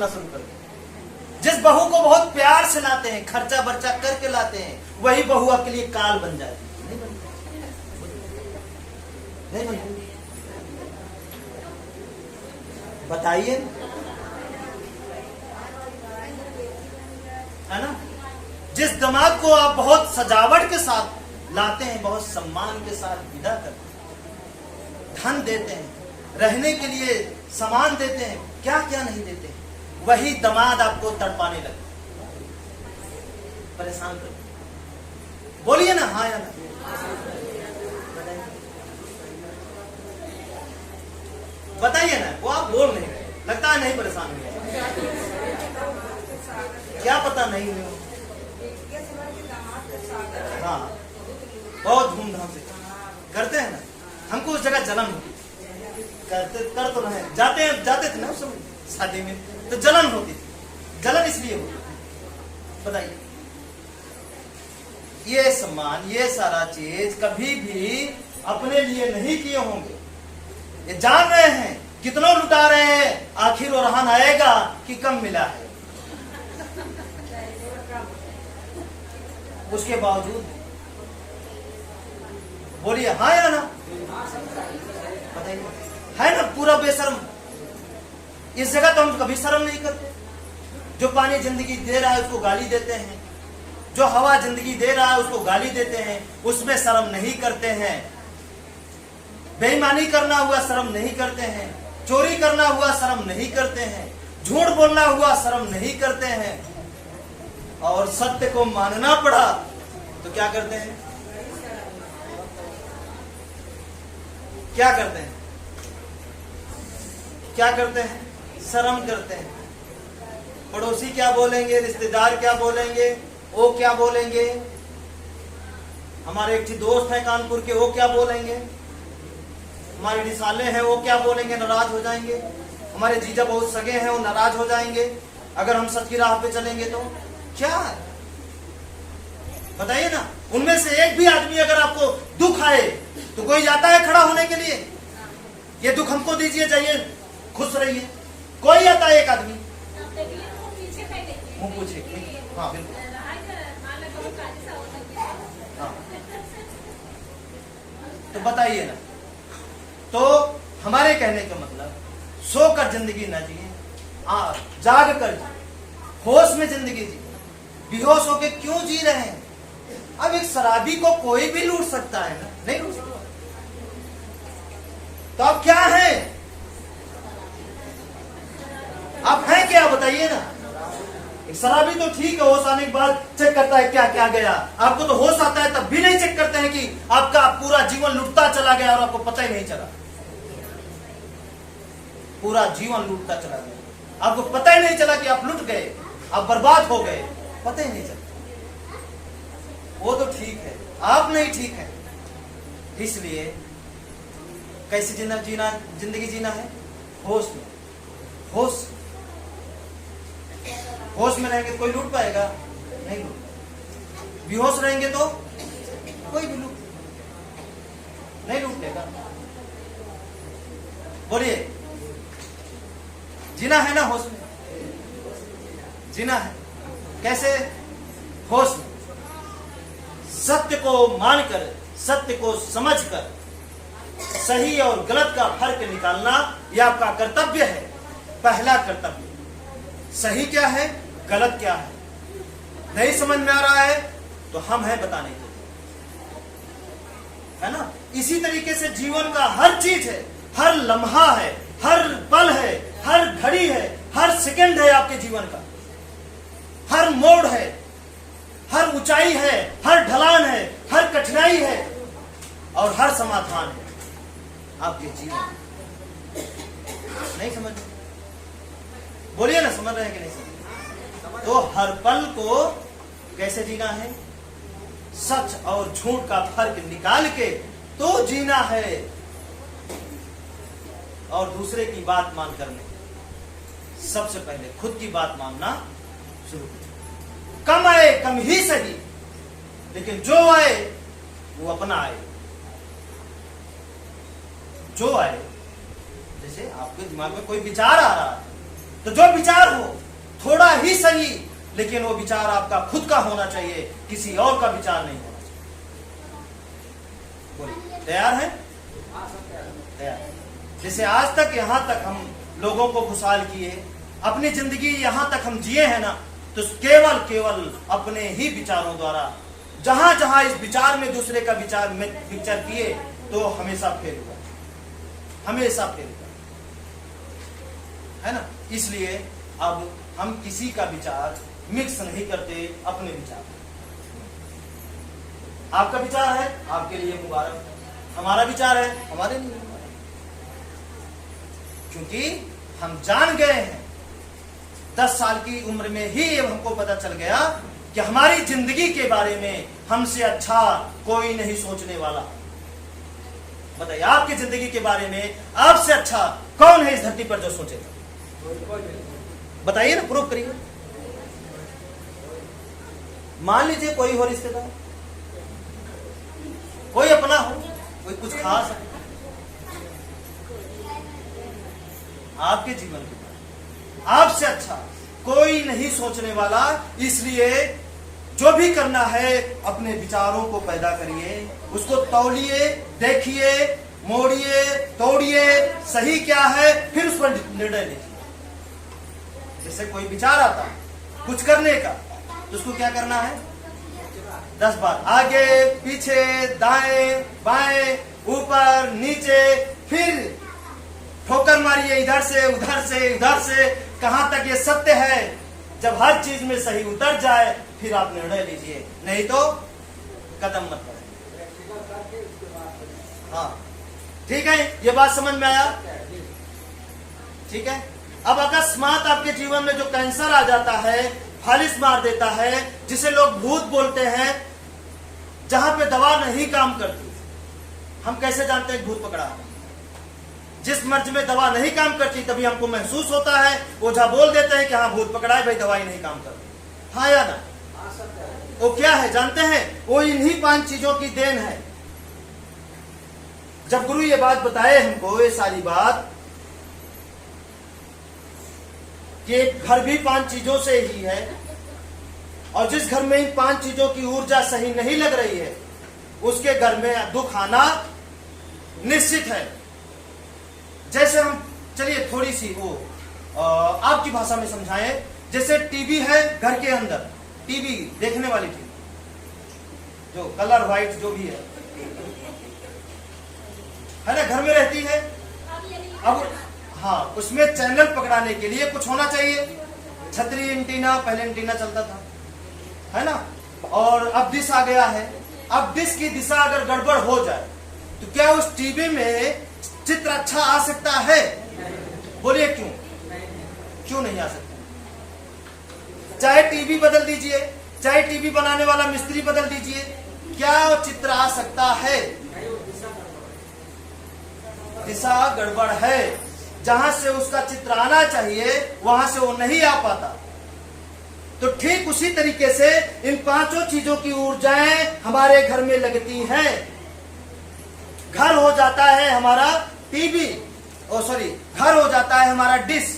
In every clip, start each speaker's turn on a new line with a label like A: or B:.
A: करना शुरू कर देते। जिस बहू को बहुत प्यार से लाते हैं, खर्चा बर्चा करके लाते हैं, वही बहू आपके लिए काल बन जाती है। नहीं बनती, नहीं बनती। बताइए, है ना? जिस दामाद को आप बहुत सजावट के साथ लाते हैं, बहुत सम्मान के साथ विदा करते हैं, धन देते हैं, रहने के लिए सामान देते हैं, क्या क्या नहीं देते हैं, वही दामाद आपको तड़पाने लगते, परेशान करते। बोलिए ना, हाँ या ना? बताइए ना। वो आप बोल नहीं रहे, लगता है नहीं परेशान हुए। क्या पता नहीं हुए। हाँ, बहुत धूमधाम से करते हैं ना। हमको उस जगह जलन होती, कर तो रहे, जाते थे ना उस समय शादी में, तो जलन होती थी। जलन इसलिए होती थी, बताइए। ये सम्मान, ये सारा चीज कभी भी अपने लिए नहीं किए होंगे। ये जान रहे हैं कितना लुटा रहे हैं, आखिर वो रहन आएगा कि कम मिला है। उसके बावजूद बोलिए हाँ या ना? बताइए, है ना? पूरा बेशर्म। इस जगह तो हम कभी शर्म नहीं करते। जो पानी जिंदगी दे रहा है उसको गाली देते हैं, जो हवा जिंदगी दे रहा है उसको गाली देते हैं, उसमें शर्म नहीं करते हैं। बेईमानी करना हुआ शर्म नहीं करते हैं, चोरी करना हुआ शर्म नहीं करते हैं, झूठ बोलना हुआ शर्म नहीं करते हैं, और सत्य को मानना पड़ा तो क्या करते हैं? क्या करते हैं? क्या करते हैं? शर्म करते हैं। पड़ोसी क्या बोलेंगे, रिश्तेदार क्या बोलेंगे, वो क्या बोलेंगे, हमारे एक दोस्त है कानपुर के, वो क्या बोलेंगे, हमारे रिसाले हैं वो क्या बोलेंगे, नाराज हो जाएंगे। हमारे जीजा बहुत सगे हैं, वो नाराज हो जाएंगे अगर हम सच की राह पे चलेंगे तो। क्या बताइए ना? उनमें से एक भी आदमी अगर आपको दुख आए तो कोई जाता है खड़ा होने के लिए, ये दुख हमको दीजिए, जाइए खुश रहिए। कोई आता है एक आदमी मुंह पूछे। हाँ बिल्कुल, हाँ। तो बताइए ना। तो हमारे कहने का मतलब, सोकर जिंदगी ना जिए, जाग कर जिए, होश में जिंदगी जिए। बेहोश होके क्यों जी रहे हैं? अब एक शराबी को कोई भी लूट सकता है ना? नहीं लूट सकता। तो आप क्या हैं? आप हैं क्या? बताइए ना। एक शराबी तो ठीक है, होश आने के बाद चेक करता है क्या क्या गया। आपको तो होश आता है तब भी नहीं चेक करते हैं कि आपका पूरा जीवन लुटता चला गया और आपको पता ही नहीं चला। पूरा जीवन लूटता चला गया, आपको पता ही नहीं चला कि आप लुट गए, आप बर्बाद हो गए, पता ही नहीं चला। वो तो ठीक है, आप नहीं ठीक है। इसलिए कैसे जिंदगी जीना है? होश में। होश में रहेंगे तो कोई लूट पाएगा? नहीं लूट। बेहोश रहेंगे तो कोई भी नहीं लूटेगा। बोलिए, जीना है ना होश में? जीना है कैसे? होश में। सत्य को मानकर, सत्य को समझकर सही और गलत का फर्क निकालना यह आपका कर्तव्य है। पहला कर्तव्य। सही क्या है, गलत क्या है, नहीं समझ में आ रहा है तो हम हैं बताने के लिए, है ना? इसी तरीके से जीवन का हर चीज है, हर लम्हा है, हर पल है, हर घड़ी है, हर सेकंड है आपके जीवन का। हर मोड़ है, हर ऊंचाई है, हर ढलान है, हर कठिनाई है और हर समाधान है आपके जीवन। नहीं समझ? बोलिए ना, समझ रहे हैं कि नहीं समझ? तो हर पल को कैसे जीना है? सच और झूठ का फर्क निकाल के तो जीना है, और दूसरे की बात मानकर नहीं, सबसे पहले खुद की बात मानना शुरू करें। कम आए कम ही सही, लेकिन जो आए वो अपना आए। जो आए, जैसे आपके दिमाग में कोई विचार आ रहा है तो जो विचार हो थोड़ा ही सही, लेकिन वो विचार आपका खुद का होना चाहिए, किसी और का विचार नहीं होना चाहिए। बोलिए, तैयार है? तैयार। जैसे आज तक यहां तक हम लोगों को खुशहाल किए, अपनी जिंदगी यहां तक हम जिए हैं ना, तो केवल केवल अपने ही विचारों द्वारा, जहां जहां इस विचार में दूसरे का विचार में विचार किए तो हमेशा फेल हुआ, हमेशा फेल हुआ, है ना। इसलिए अब हम किसी का विचार मिक्स नहीं करते, अपने विचार। आपका विचार है आपके लिए मुबारक, हमारा विचार है हमारे लिए मुबारक, क्योंकि हम जान गए हैं 10 साल की उम्र में ही हमको पता चल गया कि हमारी जिंदगी के बारे में हमसे अच्छा कोई नहीं सोचने वाला। बताइए, आपकी जिंदगी के बारे में आपसे अच्छा कौन है इस धरती पर जो सोचेगा? बताइए ना, प्रूफ करिए। मान लीजिए कोई हो रिश्तेदार, कोई अपना हो, कोई कुछ खास है, आपके जीवन के बारे में आपसे अच्छा कोई नहीं सोचने वाला। इसलिए जो भी करना है अपने विचारों को पैदा करिए, उसको तौलिए, देखिए, मोड़िए, तोड़िए, सही क्या है, फिर उस पर निर्णय लीजिए। जैसे कोई विचार आता है कुछ करने का, तो उसको क्या करना है? 10 बार आगे पीछे, दाएं बाएं, ऊपर नीचे, फिर ठोकर मारिए, इधर से उधर से उधर से, कहां तक ये सत्य है। जब हर चीज में सही उतर जाए फिर आप निर्णय लीजिए, नहीं तो कदम मत बढ़ाइए। हाँ, ठीक है, ये बात समझ में आया? ठीक है। अब अकस्मात आपके जीवन में जो कैंसर आ जाता है, फालिस मार देता है, जिसे लोग भूत बोलते हैं, जहां पे दवा नहीं काम करती, हम कैसे जानते हैं भूत पकड़ा है? जिस मर्ज में दवा नहीं काम करती तभी हमको महसूस होता है, ओझा बोल देते हैं कि हाँ भूत पकड़ा है, भाई दवाई नहीं काम करती। हाँ या ना? वो क्या है जानते हैं? वो इन्हीं 5 चीजों की देन है। जब गुरु ये बात बताए हमको, ये सारी बात कि घर भी 5 चीजों से ही है, और जिस घर में इन 5 चीजों की ऊर्जा सही नहीं लग रही है, उसके घर में दुख आना निश्चित है। जैसे हम, चलिए थोड़ी सी वो आपकी भाषा में समझाएं। जैसे टीवी है घर के अंदर, टीवी देखने वाली टीवी जो कलर व्हाइट जो भी है ना, घर में रहती है। अब हाँ, उसमें चैनल पकड़ाने के लिए कुछ होना चाहिए। छतरी एंटीना, पहले एंटीना चलता था, है ना, और अब डिश आ गया है। अब डिश की दिशा अगर गड़बड़ हो जाए तो क्या उस टीवी में चित्र अच्छा आ सकता है? बोलिए क्यों? क्यों नहीं आ सकता? चाहे टीवी बदल दीजिए, चाहे टीवी बनाने वाला मिस्त्री बदल दीजिए, क्या वो चित्र आ सकता है? दिशा गड़बड़ है, जहां से उसका चित्र आना चाहिए वहां से वो नहीं आ पाता। तो ठीक उसी तरीके से इन 5 चीजों की ऊर्जाएं हमारे घर में लगती हैं। घर हो जाता है हमारा टीवी, घर हो जाता है हमारा डिश,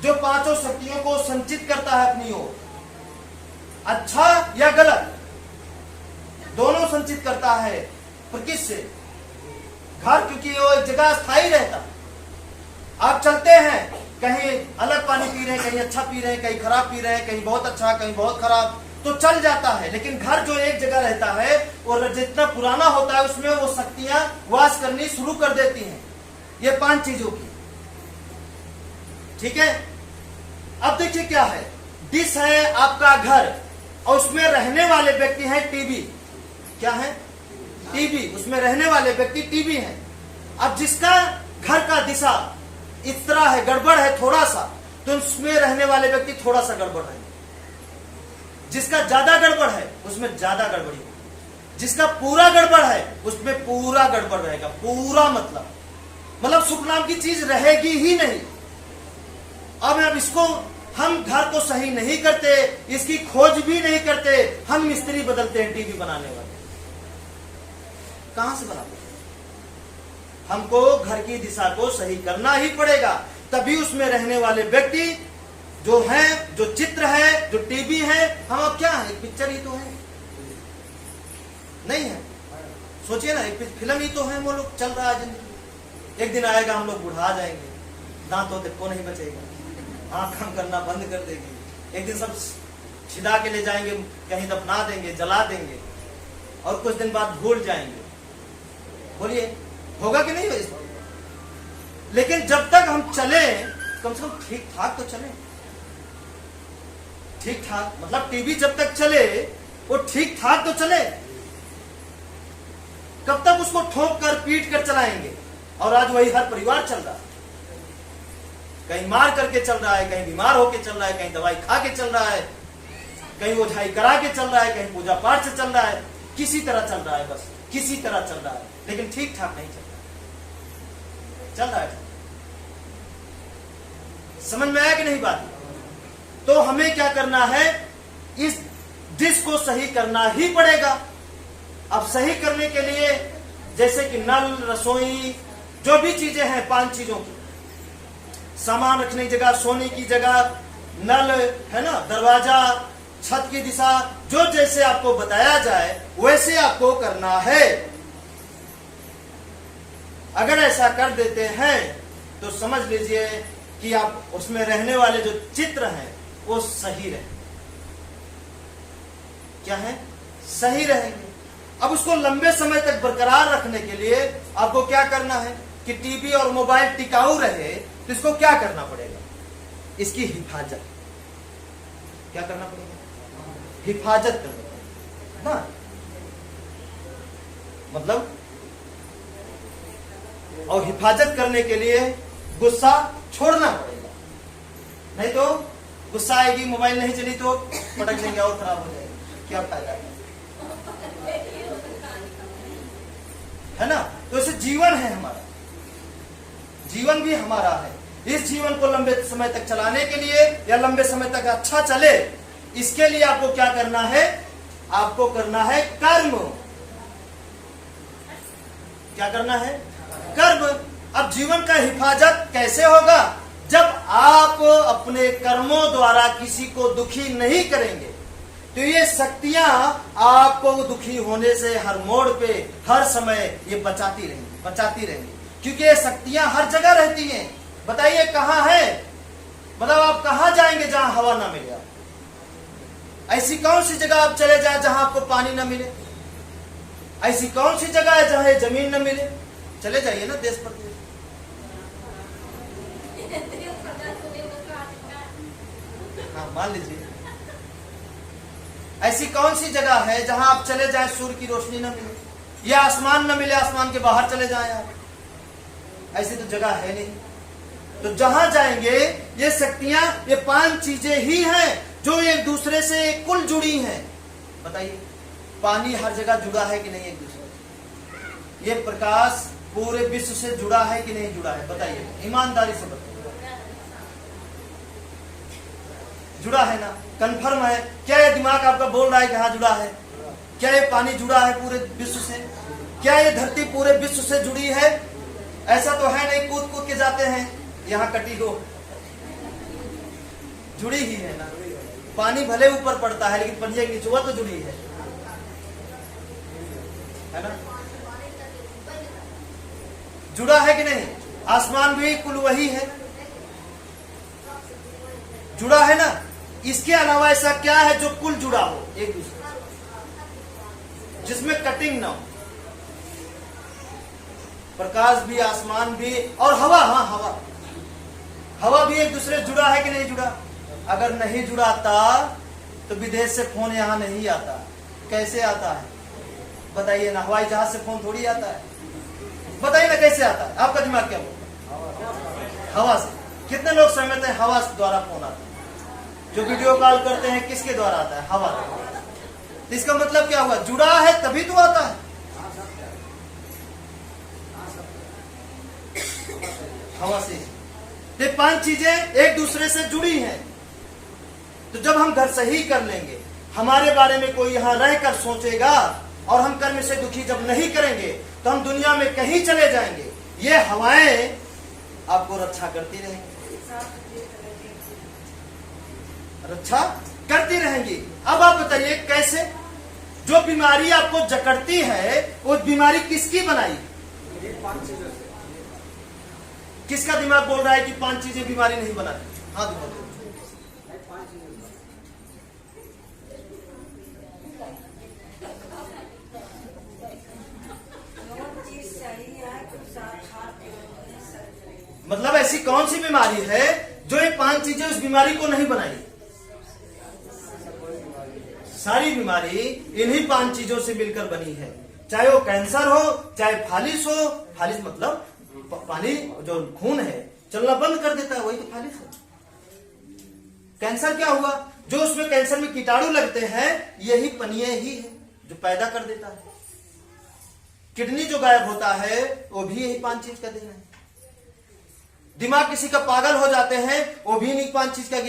A: जो 5 शक्तियों को संचित करता है अपनी ओर, अच्छा या गलत दोनों संचित करता है। पर किससे? घर, क्योंकि वो एक जगह स्थायी रहता। आप चलते हैं, कहीं अलग पानी पी रहे हैं, कहीं अच्छा पी रहे हैं, कहीं खराब पी रहे हैं, कहीं बहुत अच्छा, कहीं बहुत खराब, तो चल जाता है। लेकिन घर जो एक जगह रहता है, और जितना पुराना होता है उसमें वो शक्तियां वास करनी शुरू कर देती हैं। ये 5 चीजों की, ठीक है। अब देखिए क्या है, डिश है आपका घर, और उसमें रहने वाले व्यक्ति हैं टीवी। क्या है? टीवी। उसमें रहने वाले व्यक्ति टीवी हैं। अब जिसका घर का दिशा इस तरह है, गड़बड़ है थोड़ा सा, तो उसमें रहने वाले व्यक्ति थोड़ा सा गड़बड़ है। जिसका ज्यादा गड़बड़ है उसमें ज्यादा गड़बड़ी होगी, जिसका पूरा गड़बड़ है उसमें पूरा गड़बड़ रहेगा। पूरा मतलब सुख नाम की चीज रहेगी ही नहीं। अब इसको हम घर को सही नहीं करते, इसकी खोज भी नहीं करते, हम मिस्त्री बदलते हैं टीवी बनाने वाले। कहां से बनाते? हमको घर की दिशा को सही करना ही पड़ेगा, तभी उसमें रहने वाले व्यक्ति जो है, जो चित्र है, जो टीवी है, हम अब क्या है, एक पिक्चर ही तो है, नहीं है? सोचिए ना, एक फिल्म ही तो है, वो लोग चल रहा है जिंदगी। एक दिन आएगा हम लोग बुढ़ा जाएंगे, दांतों तक को नहीं बचेगा, आंख काम करना बंद कर देगी, एक दिन सब छिदा के ले जाएंगे, कहीं दफना देंगे, जला देंगे, और कुछ दिन बाद भूल जाएंगे। बोलिए होगा कि नहीं होगा? लेकिन जब तक हम चले, कम से कम ठीक ठाक तो चले। ठीक ठाक मतलब टीवी जब तक चले वो ठीक ठाक तो चले। कब तक उसको ठोक कर पीट कर चलाएंगे? और आज वही हर परिवार चल रहा है, कहीं मार करके चल रहा है, कहीं बीमार होके चल रहा है, कहीं दवाई खा के चल रहा है, कहीं ओझाई करा के चल रहा है, कहीं पूजा पाठ से चल रहा है, किसी तरह चल रहा है, बस किसी तरह चल रहा है, लेकिन ठीक ठाक नहीं चल रहा है। समझ में आया कि नहीं बात? तो हमें क्या करना है, इस डिश को सही करना ही पड़ेगा। अब सही करने के लिए जैसे कि नल, रसोई, जो भी चीजें हैं, 5 चीजों की, सामान रखने की जगह, सोने की जगह, नल है ना, दरवाजा, छत की दिशा, जो जैसे आपको बताया जाए वैसे आपको करना है। अगर ऐसा कर देते हैं तो समझ लीजिए कि आप उसमें रहने वाले जो चित्र हैं वो सही रहे। क्या है? सही रहेंगे। अब उसको लंबे समय तक बरकरार रखने के लिए आपको क्या करना है कि टीवी और मोबाइल टिकाऊ रहे, तो इसको क्या करना पड़ेगा? इसकी हिफाजत। क्या करना पड़ेगा? हिफाजत करना पड़ेगा ना, मतलब। और हिफाजत करने के लिए गुस्सा छोड़ना पड़ेगा, नहीं तो गुस्सा आएगी, मोबाइल नहीं चली तो पटक देंगे और खराब हो जाएगा, क्या फायदा है ना? तो इसे जीवन है हमारा, जीवन भी हमारा है। इस जीवन को लंबे समय तक चलाने के लिए या लंबे समय तक अच्छा चले, इसके लिए आपको क्या करना है? आपको करना है कर्म। क्या करना है? कर्म। अब जीवन का हिफाजत कैसे होगा? जब आप अपने कर्मों द्वारा किसी को दुखी नहीं करेंगे, तो ये शक्तियां आपको दुखी होने से हर मोड़ पे, हर समय ये बचाती रहेंगी, क्योंकि ये शक्तियां हर जगह रहती हैं। बताइए कहां है? मतलब आप कहां जाएंगे जहां हवा ना मिले? ऐसी कौन सी जगह आप चले जाए जहां आपको पानी ना मिले? ऐसी कौन सी जगह है जहां जमीन न मिले? चले जाइए ना देश परदेश। हाँ, मान लीजिए ऐसी कौन सी जगह है जहां आप चले जाए सूर्य की रोशनी न मिले, या आसमान न मिले, आसमान के बाहर चले जाए आप? ऐसी तो जगह है नहीं। तो जहां जाएंगे ये शक्तियां, ये 5 चीजें ही हैं जो एक दूसरे से कुल जुड़ी हैं। बताइए, पानी हर जगह जुड़ा है कि नहीं एक दूसरे से? ये प्रकाश पूरे विश्व से जुड़ा है कि नहीं जुड़ा है? बताइए, ईमानदारी से बताइए। जुड़ा है ना? कंफर्म है? क्या ये दिमाग आपका बोल रहा है कि हाँ जुड़ा है? क्या ये पानी जुड़ा है पूरे विश्व से? क्या ये धरती पूरे विश्व से जुड़ी है? ऐसा तो है नहीं कूद कूद के जाते हैं यहाँ कटी हो, जुड़ी ही है ना। पानी भले ऊपर पड़ता है लेकिन पंजे के नीचे तो जुड़ी है ना? जुड़ा है कि नहीं? आसमान भी कुल वही है, जुड़ा है ना। इसके अलावा ऐसा क्या है जो कुल जुड़ा हो एक दूसरे से, जिसमें कटिंग ना हो? प्रकाश भी, आसमान भी, और हवा। हाँ, हवा भी एक दूसरे से जुड़ा है कि नहीं जुड़ा? अगर नहीं जुड़ाता तो विदेश से फोन यहां नहीं आता। कैसे आता है बताइए ना? हवाई जहाज से फोन थोड़ी आता है। बताइए ना कैसे आता है? आपका दिमाग क्या बोलता है? हवा से। कितने लोग सहमत हैं हवा द्वारा फोन आता है? जो वीडियो कॉल करते हैं किसके द्वारा आता है? हवा द्वारा। तो इसका मतलब क्या हुआ? जुड़ा है तभी तो आता है। हवा से। ये 5 चीजें एक दूसरे से जुड़ी हैं। तो जब हम घर सही कर लेंगे, हमारे बारे में कोई यहां रहकर सोचेगा, और हम कर्म से दुखी जब नहीं करेंगे, तो हम दुनिया में कहीं चले जाएंगे। ये हवाएं आपको रक्षा करती रहेंगी। रक्षा करती रहेंगी। अब आप बताइए कैसे? जो बीमारी आपको जकड़ती है वो बीमारी किसकी बनाई? किसका दिमाग बोल रहा है कि 5 चीजें बीमारी नहीं बनाती? हाँ दिमाग मतलब ऐसी कौन सी बीमारी है जो ये 5 चीजें उस बीमारी को नहीं बनाई? सारी बीमारी इन्हीं 5 चीजों से मिलकर बनी है। चाहे वो कैंसर हो, चाहे फालिस हो। फालिस मतलब पानी जो खून है चलना बंद कर देता है, वही तो फालिस है। कैंसर क्या हुआ? जो उसमें कैंसर में कीटाणु लगते हैं यही पनिये ही है जो पैदा कर देता है। किडनी जो गायब होता है वो भी यही 5 चीज का देन है। दिमाग किसी का पागल हो जाते हैं वो भी इन्हीं 5 चीज का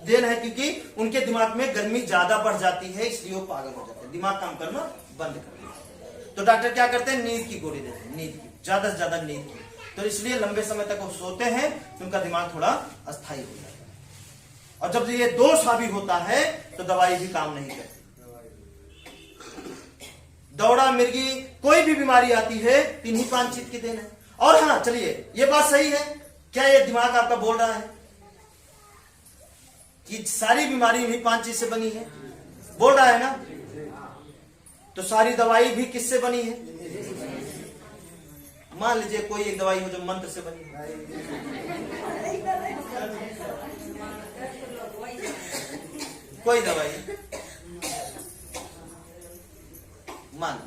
A: देन है, क्योंकि उनके दिमाग में गर्मी ज्यादा बढ़ जाती है इसलिए वो पागल हो जाते हैं, दिमाग काम करना बंद कर देते हैं। तो डॉक्टर क्या करते हैं? नींद की गोली देते हैं, नींद की, ज्यादा से ज्यादा नींद की। तो इसलिए लंबे समय तक वो सोते हैं तो उनका दिमाग थोड़ा अस्थायी हो जाता है। और जब ये दोष हावी होता है तो दवाई भी काम नहीं करती। दौड़ा मिर्गी कोई भी बीमारी आती है इन्हीं 5 चीज की देन है। और हाँ चलिए ये बात सही है क्या? ये दिमाग आपका बोल रहा है कि सारी बीमारी इन्हीं 5 चीज से बनी है? बोल रहा है ना? तो सारी दवाई भी किससे बनी है? मान लीजिए कोई एक दवाई हो जो मंत्र से बनी है। कोई दवाई मान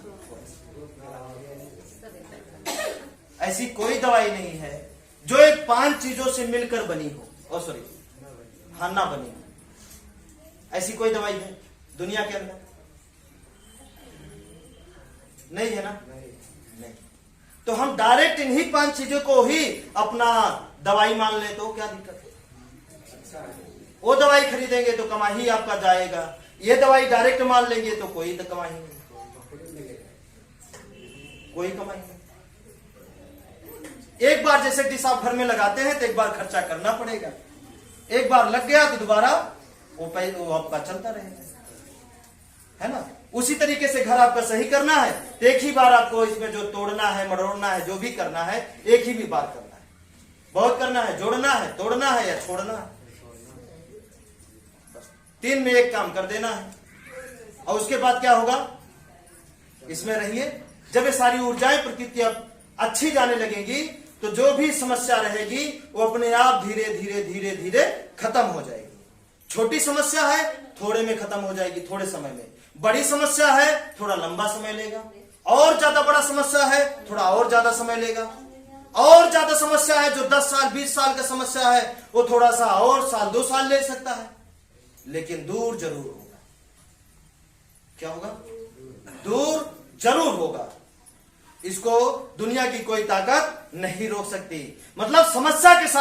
A: ऐसी कोई दवाई नहीं है जो ये 5 चीजों से मिलकर बनी हो। ओ सॉरी, हाँ ना बनी हो। ऐसी कोई दवाई है दुनिया के अंदर? नहीं है ना? नहीं। तो हम डायरेक्ट इन्हीं 5 चीजों को ही अपना दवाई मान ले तो क्या दिक्कत है? वो दवाई खरीदेंगे तो कमाई ही आपका जाएगा, ये दवाई डायरेक्ट मान लेंगे तो कोई तो कमाई नहीं, कोई कमाई नहीं। एक बार जैसे डिश आप घर में लगाते हैं तो एक बार खर्चा करना पड़ेगा, एक बार लग गया तो दोबारा वो आपका चलता रहेगा, है ना? उसी तरीके से घर आपका सही करना है तो एक ही बार आपको इसमें जो तोड़ना है, मरोड़ना है, जो भी करना है एक ही भी बार करना है। बहुत करना है, जोड़ना है, तोड़ना है या छोड़ना है, 3 में एक काम कर देना है। और उसके बाद क्या होगा? इसमें रहिए। जब ये सारी ऊर्जाएं प्रकृति अब अच्छी जाने लगेंगी तो जो भी समस्या रहेगी वो अपने आप धीरे धीरे धीरे धीरे खत्म हो जाएगी। छोटी समस्या है थोड़े में खत्म हो जाएगी, थोड़े समय में। बड़ी समस्या है थोड़ा लंबा समय लेगा, और ज्यादा बड़ा समस्या है थोड़ा और ज्यादा समय लेगा, और ज्यादा समस्या है जो 10 साल 20 साल का समस्या है वो थोड़ा सा और साल 2 साल ले सकता है, लेकिन दूर जरूर होगा। क्या होगा? दूर जरूर होगा। इसको दुनिया की कोई ताकत नहीं रोक सकती। मतलब समस्या के साथ